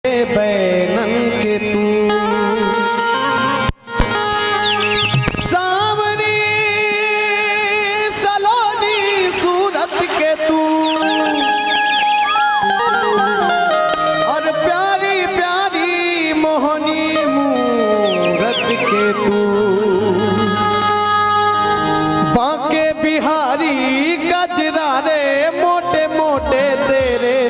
बैनन के तू सावरी सलोनी सूरत के तू और प्यारी प्यारी मोहनी मूरत के तू बांके बिहारी गजरारे मोटे मोटे तेरे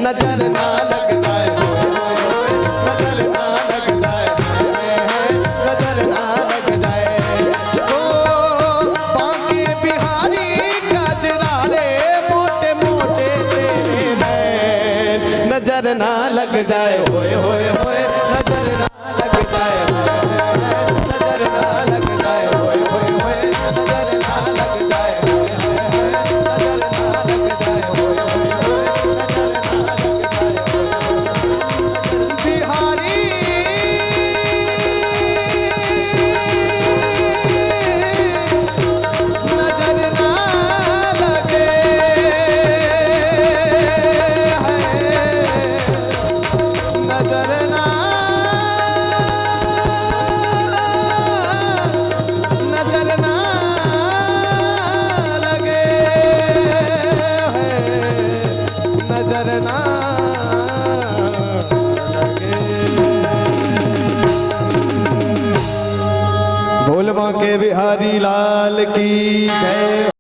नजर ना लग जाए, नजर ना लग जाए। नजर ना लग जाए, होए होए होए नजर ना लग जाए, नजर ना लग जाए, होए होए होए नजर ना लग जाए, नजर ना लग जाए, होए होए होए बिहारी नजर ना लगे, नजर ना नजर ना लगे, नजर ना लगे। भोल बांके बिहारी लाल की जय।